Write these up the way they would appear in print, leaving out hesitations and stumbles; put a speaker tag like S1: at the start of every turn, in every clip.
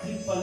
S1: 53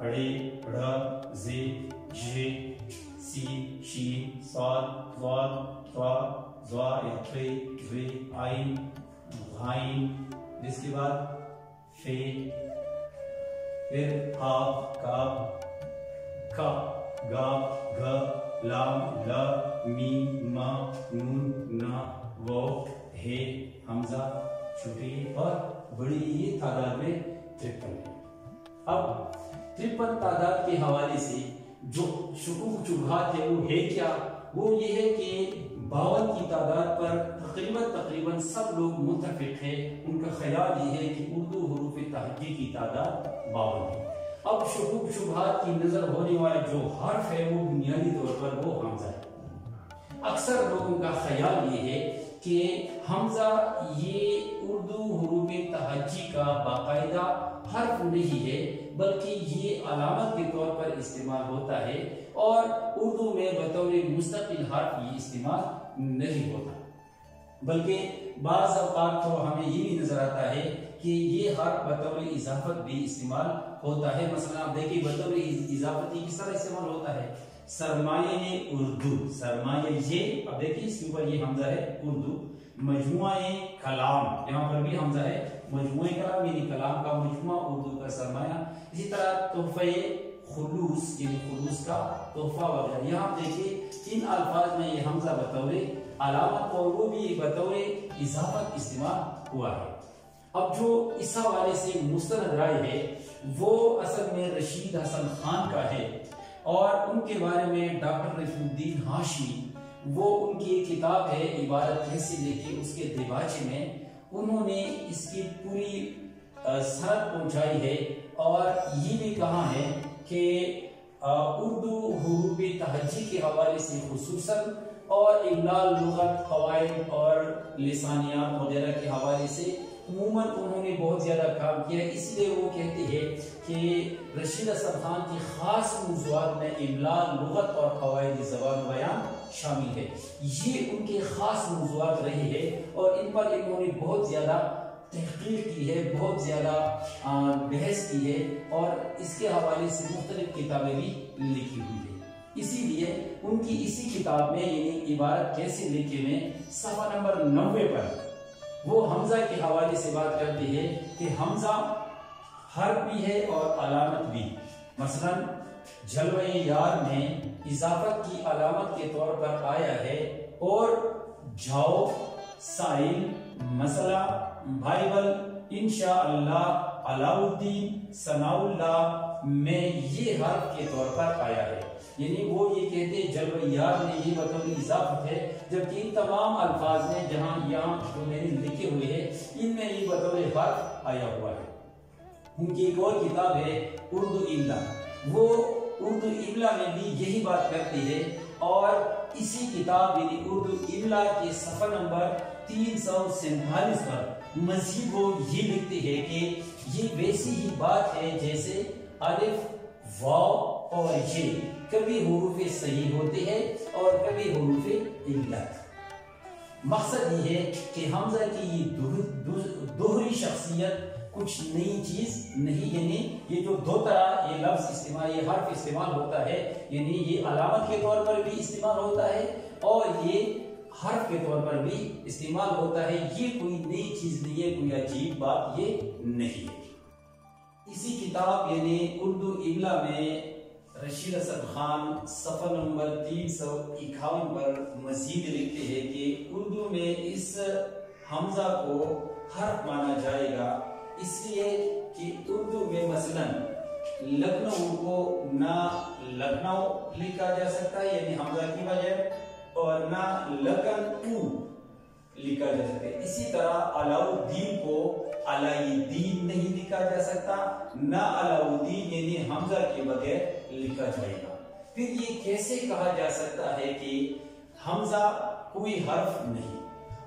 S1: ڑ ڑ ز ژ س ش ص ض ط ظ ط ظ عین غین، جس کے بعد ف، پھر ح کاف ک گ گھ لام ل میم م نون ن واو ہ حمزہ چھوٹی اور بڑی یہ تعداد میں 53 ہے۔ اب 53 تعداد کے حوالے سے جو شکوک شبہات ہے وہ ہے کیا؟ وہ یہ ہے کہ 52 کی تعداد پر تقریباً سب لوگ متفق ہیں، ان کا خیال یہ ہے کہ اردو حروف تہجی کی تعداد 52 ہے۔ اب شکوک شبہات کی نظر ہونے والے جو حرف ہے وہ بنیادی طور پر وہ حمزہ ہے۔ اکثر لوگوں کا خیال یہ ہے کہ حمزہ یہ اردو حروف تہجی کا باقاعدہ حرف نہیں ہے، بلکہ یہ علامت کے طور پر استعمال ہوتا ہے اور اردو میں بطور مستقل حرف یہ استعمال نہیں ہوتا، بلکہ بعض اوقات تو ہمیں یہ بھی نظر آتا ہے کہ یہ حرف بطور اضافت بھی استعمال ہوتا ہے۔ مثلا آپ دیکھیں بطور اضافتی کس طرح استعمال ہوتا ہے، سرمایہ اردو، سرمایہ یہ، اب دیکھیں اس کے اوپر یہ حمزہ ہے اردو، مجموعہ کلام، یہاں پر بھی حمزہ ہے مجموعہ کلام یعنی کلام کا مجموعہ اردو کا سرمایہ۔ اسی طرح تحفہ خلوص یعنی خلوص کا تحفہ وغیرہ، یہاں دیکھیں ان الفاظ میں یہ حمزہ بطور علامت اور وہ بھی بطور اضافت استعمال ہوا ہے۔ اب جو اس حوالے سے مستند رائے ہے وہ اصل میں رشید حسن خان کا ہے، اور ان کے بارے میں ڈاکٹر رفیع الدین ہاشمی، وہ ان کی ایک کتاب ہے عبارت کیسے لکھی، اس کے دیباچے میں انہوں نے اس کی پوری سند پہنچائی ہے اور یہ بھی کہا ہے کہ اردو حروف تہجی کے حوالے سے خصوصاً اور املاء لغت قواعد اور لسانیات وغیرہ کے حوالے سے عموماً انہوں نے بہت زیادہ کام کیا ہے، اس لیے وہ کہتے ہیں کہ رشید حسن خان کی خاص موضوعات میں املاء لغت اور قواعد زبان بیان شامل ہے، یہ ان کے خاص موضوعات رہے ہیں اور ان پر انہوں نے بہت زیادہ تحقیق کی ہے، بہت زیادہ بحث کی ہے اور اس کے حوالے سے مختلف کتابیں بھی لکھی ہوئی ہیں۔ اسی لیے ان کی اسی کتاب میں یعنی عبارت کیسے لکھے میں صفحہ نمبر 90 پر وہ حمزہ کے حوالے سے بات کرتے ہیں کہ حمزہ حرف بھی ہے اور علامت بھی۔ مثلا جلوہ یار میں اضافت کی علامت کے طور پر آیا ہے، اور جاؤ، سائل، مسئلہ، بائبل، انشاءاللہ، علاء الدین، ثناء اللہ میں یہ حرف کے طور پر آیا ہے، یعنی وہ یہ کہتے ہیں جلوہ یار میں یہ بطور اضافت ہے، جبکہ ان تمام الفاظ میں جہاں یہاں جو میں نے لکھے ہوئے ہیں ان میں یہ بطور حرف آیا ہوا ہے۔ ان کی ایک اور کتاب ہے اردو املا، وہ اردو املا میں بھی یہی بات کرتی ہے، اور اسی کتاب یعنی اردو املا کے صفحہ نمبر 347 پر مزید وہ یہ لکھتے ہیں کہ یہ ویسی ہی بات ہے جیسے الف، واو اور یہ کبھی حروف صحیح ہوتے ہیں اور کبھی حروف علت۔ مقصد یہ ہے کہ حمزہ کی یہ دوہری شخصیت کچھ نئی چیز نہیں، یعنی یہ جو دو طرح یہ لفظ استعمال، یہ حرف استعمال ہوتا ہے، یعنی یہ علامت کے طور پر بھی استعمال ہوتا ہے اور یہ حرف کے طور پر بھی استعمال ہوتا ہے، یہ کوئی نئی چیز نہیں ہے، کوئی عجیب بات یہ نہیں ہے۔ اسی کتاب یعنی اردو املا میں رشید حسن خان صفحہ نمبر 351 پر مزید لکھتے ہیں کہ اردو میں اس حمزہ کو حرف مانا جائے گا، اس لیے کہ اردو میں مثلا لکھنؤ کو نہ لکھنؤ لکھا جا سکتا ہے یعنی حمزہ کی وجہ، اور نہ لکن لکھا جا سکتا ہے۔ اسی طرح علاء الدین کو علائی دین نہیں لکھا جا سکتا، نہ علاء الدین یعنی حمزہ کے بغیر لکھا جائے گا۔ پھر یہ کیسے کہا جا سکتا ہے کہ حمزہ کوئی حرف نہیں؟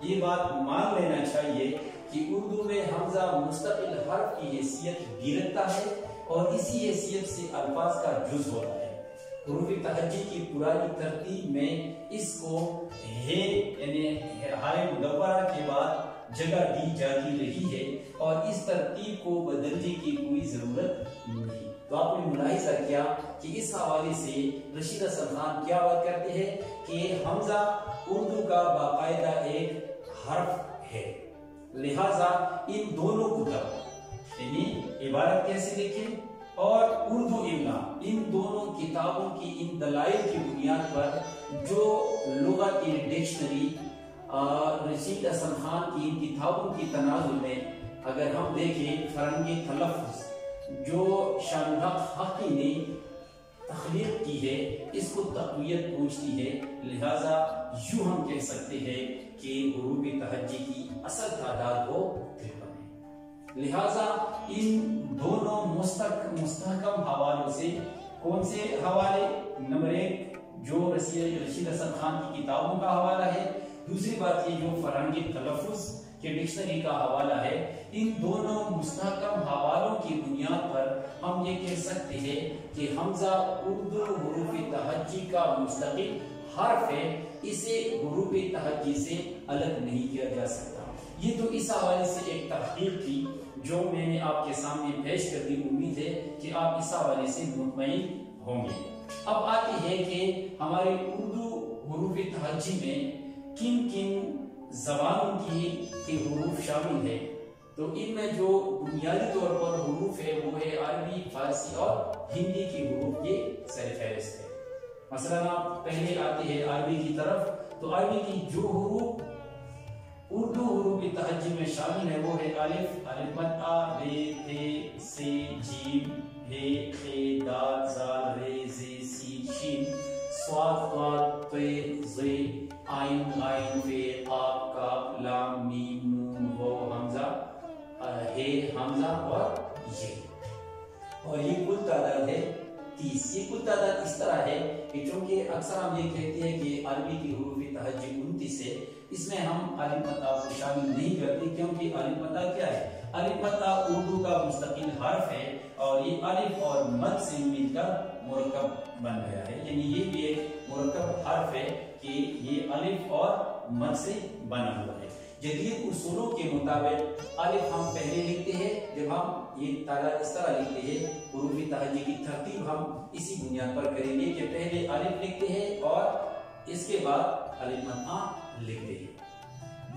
S1: یہ بات مان لینا چاہیے کہ اردو میں حمزہ مستقل حرف کی حیثیت بھی رکھتا ہے اور اسی حیثیت سے الفاظ کا جز ہوتا ہے۔ حروف تہجی کی پرانی ترتیب میں اس کو ہے یعنی ہائے مدورہ کے بعد جگہ دی جاتی رہی ہے اور اس ترتیب کو بدلنے کی کوئی ضرورت نہیں۔ تو آپ نے ملاحظہ کیا کہ اس حوالے سے رشید حسن خان کیا بات کرتے ہیں کہ حمزہ اردو کا باقاعدہ ایک حرف ہے، لہذا ان دونوں کتب یعنی عبارت کیسے لکھیں اور اردو املا، ان دونوں کتابوں کی ان دلائل کی بنیاد پر جو لغت کی ڈکشنری رشید حسن خان کی ان کتابوں کی تناظر میں اگر ہم دیکھیں فرنگی تلفظ جو شاہ الحق حقی نے تخلیق کی ہے اس کو تقویت پہنچتی ہے، لہذا یوں ہم کہہ سکتے ہیں کہ حروف تہجی کی اصل تعداد وہ 53 ہے۔ لہذا ان دونوں مستحکم حوالوں سے کون سے حوالے؟ نمبر 1 جو رشید حسن خان کی کتابوں کا حوالہ ہے، دوسری بات یہ جو فرنگی تلفظ کے ڈکشنری کا حوالہ ہے، ان دونوں مستحکم حوالوں کی بنیاد پر ہم یہ کہہ سکتے ہیں کہ حمزہ اردو حروف تہجی کا مستقل حرف ہے، اسے حروف تہجی سے الگ نہیں کیا جا سکتا۔ یہ تو اس حوالے سے ایک تحقیق تھی جو میں نے آپ کے سامنے پیش کر دی، امید ہے کہ آپ اس حوالے سے مطمئن ہوں گے۔ اب آتی ہے کہ ہمارے اردو حروف تہجی میں کن کن زبانوں کی حروف شامل ہے، تو ان میں جو بنیادی طور پر حروف ہے وہ ہے عربی، فارسی اور ہندی کی حروف، یہ سر فہرست ہے۔ مثلا آپ پہلے آتے ہیں عربی کی طرف، تو عربی کی جو حروف اردو حروف تہجی میں شامل ہے وہ ہے الف، الف مد آ، ب، ت، س، جیم، ہ، خ، دال، زال، ر، ز، س، شین، صاد، ضاد، ط، ظ، عین، غین، ف، قاف، کاف، لام، میم، نون، واو، حمزہ، ہے، حمزہ اور یہ کل تعداد ہے 30۔ یہ کل تعداد اس طرح ہے کہ چونکہ اکثر ہم یہ کہتے ہیں کہ عربی کی حروف تہجی 29 ہے، اس میں ہم الف مد آ کو شامل نہیں کرتے کیونکہ الف مد آ کیا ہے؟ الف مد آ اردو کا مستقل حرف ہے اور یہ الف اور مد سے مل کر مرکب بن گیا ہے، یعنی یہ بھی ایک مرکب حرف ہے کہ یہ الف اور مد سے بنا ہوا ہے۔ جدید اصولوں کے مطابق الف ہم پہلے لکھتے ہیں، جب ہم یہ تعداد اس طرح لکھتے ہیں، حروف تہجی کی ترتیب ہم اسی بنیاد پر کریں گے کہ پہلے الف لکھتے ہیں اور اس کے بعد الف مد آ لکھتے ہیں۔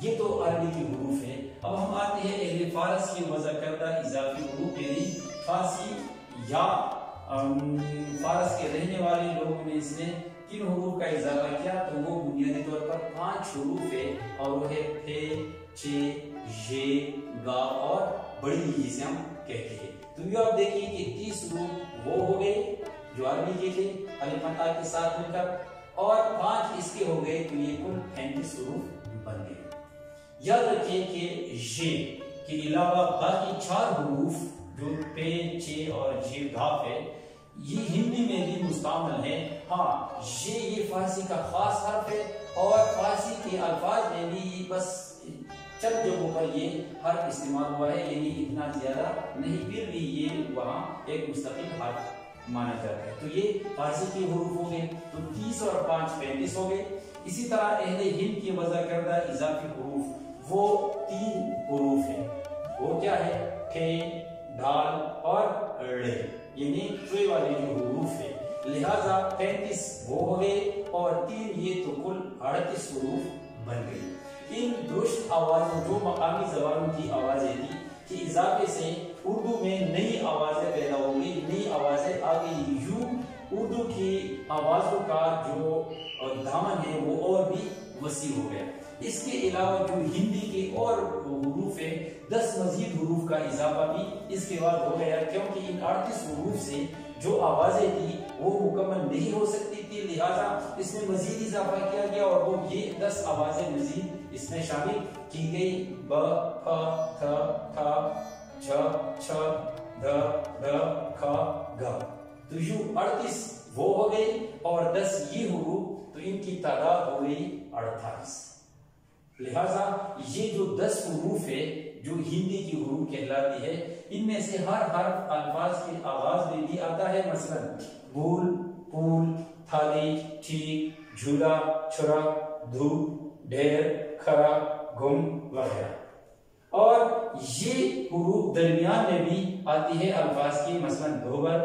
S1: یہ تو عربی کی حروف ہے۔ اب ہم آتے ہیں اہل فارس کی وضع کردہ اضافی حروف، یعنی فارسی یا فارس کے رہنے والے لوگوں نے اس میں کن حروف کا اضافہ کیا، تو وہ بنیادی طور پر 5 حروف ہے اور وہ ہے پ، چ، ژ، گا اور بڑی جسے ہم کہتے ہیں۔ تو یہ آپ دیکھیں کہ 30 حروف وہ ہو گئے جو عربی کے تھے الف مد آ کے ساتھ مل کر، اور 5 اس کے ہو گئے، تو یہ کل 35 حروف بن گئے۔ یاد رکھیں کہ ژ کے علاوہ باقی 4 حروف جو پ، چ اور ژ، گاف ہے، یہ ہندی میں بھی مستعمل ہے۔ ہاں یہ فارسی کا خاص حرف ہے اور فارسی کے الفاظ میں بھی بس چند جگہوں پر یہ حرف استعمال ہوا ہے، یعنی اتنا زیادہ نہیں، پھر بھی یہ وہاں ایک مستقل حرف مانا جاتا ہے۔ تو یہ فارسی کے حروف ہو گئے، تو 30 اور 5 35 ہو گئے۔ اسی طرح اہل ہند کی وضع کردہ اضافی حروف وہ 3 حروف ہیں، وہ کیا ہے؟ ک، ڈال اور ڑ، یعنی ٹرے والے جو حروف ہیں، لہذا 35 وہ ہو گئے اور 3 یہ تو کل 38 حروف بن گئے۔ ان درست آوازوں جو مقامی زبانوں کی آوازیں تھی کہ اضافے سے اردو میں نئی آوازیں پیدا ہو گئی، نئی آوازیں آ گئی، یوں اردو کی آوازوں کا جو دامن ہے وہ اور بھی وسیع ہو گیا۔ اس کے علاوہ جو ہندی کے اور حروف ہیں، 10 مزید حروف کا اضافہ بھی اس کے بعد ہو گیا، کیونکہ ان 38 حروف سے جو آوازیں تھی وہ مکمل نہیں ہو سکتی تھی، لہذا اس میں مزید اضافہ کیا گیا اور وہ یہ 10 آوازیں مزید اس میں شامل کی گئی، ب، پ، تھ، تھ، چ، چھ، د، ڈ، کھ، گ۔ تو یوں 38 وہ ہو گئی اور 10 یہ حروف، تو ان کی تعداد ہو گئی 48۔ لہذا یہ جو 10 حروف ہے جو ہندی کی حروف کہلاتی ہے، ان میں سے ہر حرف الفاظ کے آغاز میں بھی آتا ہے، مثلا بول، پول، تھالی، ٹھیک، جھولا، چھرا، دھوپ، ڈھیر، کھرا، گم وغیرہ۔ اور یہ حروف درمیان میں بھی آتی ہے الفاظ کی، مثلا دھوبر،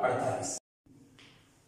S1: 48।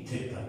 S1: 53।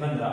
S1: 15,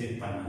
S1: 53।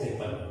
S1: 53।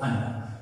S1: 15।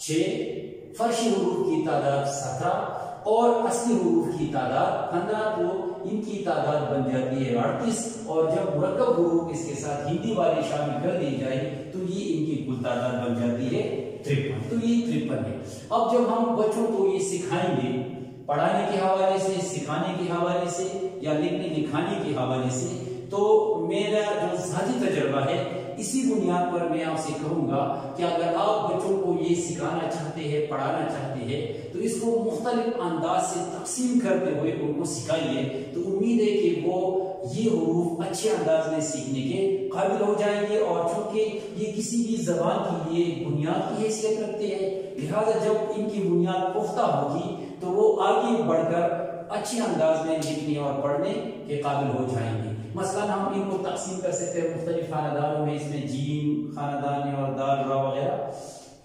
S1: 6, فرشی حروف کی تعداد 17 اور اصلی حروف کی تعداد 15، تو ان کی تعداد بن جاتی ہے 38، اور جب مرکب حروف اس کے ساتھ ہندی والے شامل کر دی جائے تو یہ ان کی کل تعداد بن جاتی ہے 53، تو یہ 53 ہے۔ اب جب ہم بچوں کو یہ سکھائیں گے پڑھانے کے حوالے سے، سکھانے کے حوالے سے یا لکھنے لکھانے کے حوالے سے، تو میرا جو ذاتی تجربہ ہے اسی بنیاد پر میں آپ سے کہوں گا کہ اگر آپ بچوں کو یہ سکھانا چاہتے ہیں، پڑھانا چاہتے ہیں، تو اس کو مختلف انداز سے تقسیم کرتے ہوئے ان کو سکھائیے، تو امید ہے کہ وہ یہ حروف اچھے انداز میں سیکھنے کے قابل ہو جائیں گے، اور چونکہ یہ کسی بھی زبان کے لیے بنیاد کی حیثیت رکھتے ہیں، لہذا جب ان کی بنیاد پختہ ہوگی تو وہ آگے بڑھ کر اچھے انداز میں لکھنے اور پڑھنے کے قابل ہو جائیں گے۔ مثلا ہم ان کو تقسیم کر سکتے ہیں مختلف خاندانوں میں، اس میں جیم خاندان ہے اور دال را وغیرہ،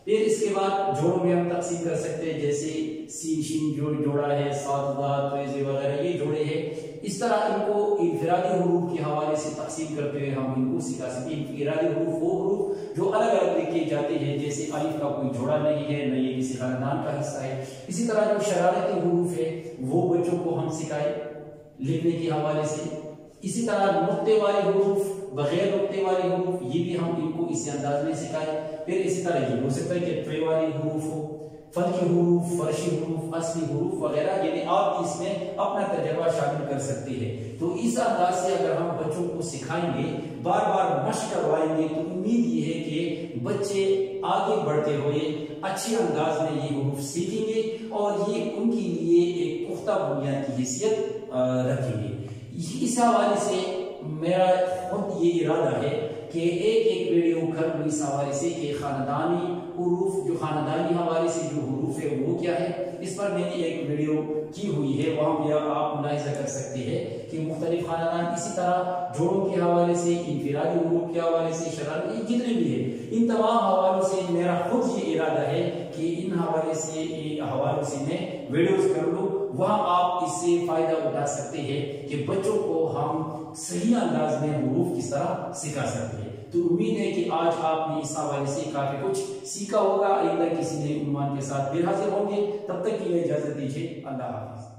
S1: پھر اس کے بعد جوڑوں میں ہم تقسیم کر سکتے ہیں، جیسے سین شین جوڑا ہے، سات دال تویزے وغیرہ یہ جوڑے ہیں۔ اس طرح ان کو انفرادی حروف کے حوالے سے تقسیم کرتے ہوئے ہم ان کو سکھا سکتے ہیں۔ انفرادی حروف وہ حروف جو الگ الگ لکھے جاتے ہیں، جیسے الف کا کوئی جوڑا نہیں ہے، نہ یہ کسی خاندان کا حصہ ہے۔ اسی طرح جو شرارتی حروف ہے وہ بچوں کو ہم سکھائے لکھنے کے حوالے سے۔ اسی طرح نقطے والے حروف، بغیر نقطے والے حروف، یہ بھی ہم ان کو اسی انداز میں سکھائے۔ پھر اسی طرح یہ ہو سکتا ہے کہ ٹرے والے حروف ہو، فلکی حروف، فرشی حروف، اصلی حروف وغیرہ، یعنی آپ اس میں اپنا تجربہ شامل کر سکتے ہیں۔ تو اس انداز سے اگر ہم بچوں کو سکھائیں گے، بار بار مشق کروائیں گے، تو امید یہ ہے کہ بچے آگے بڑھتے ہوئے اچھے انداز میں یہ حروف سیکھیں گے اور یہ ان کے لیے ایک پختہ بنیاد کی حیثیت رکھیں گے۔ اس حوالے سے میرا خود یہ ارادہ ہے کہ ایک ویڈیو کر اس حوالے سے کہ خاندانی حروف، جو خاندانی حوالے سے جو حروف ہے وہ کیا ہے، اس پر میں نے ایک ویڈیو کی ہوئی ہے، وہاں پہ آپ ملاحظہ کر سکتے ہیں کہ مختلف خاندان، اسی طرح جوڑوں کے حوالے سے، انفرادی حروف کے حوالے سے، شرارتی جتنے بھی ہیں، ان تمام حوالوں سے میرا خود یہ ارادہ ہے کہ ان حوالوں سے میں ویڈیوز کر لوں، وہاں آپ اس سے فائدہ اٹھا سکتے ہیں کہ بچوں کو ہم صحیح انداز میں حروف کس طرح سکھا سکتے ہیں۔ تو امید ہے کہ آج آپ نے اس حوالے سے کافی کچھ سیکھا ہوگا۔ آئندہ کسی نئے عنوان کے ساتھ پھر حاضر ہوں گے، تب تک کے لیے اجازت دیجیے، اللہ حافظ۔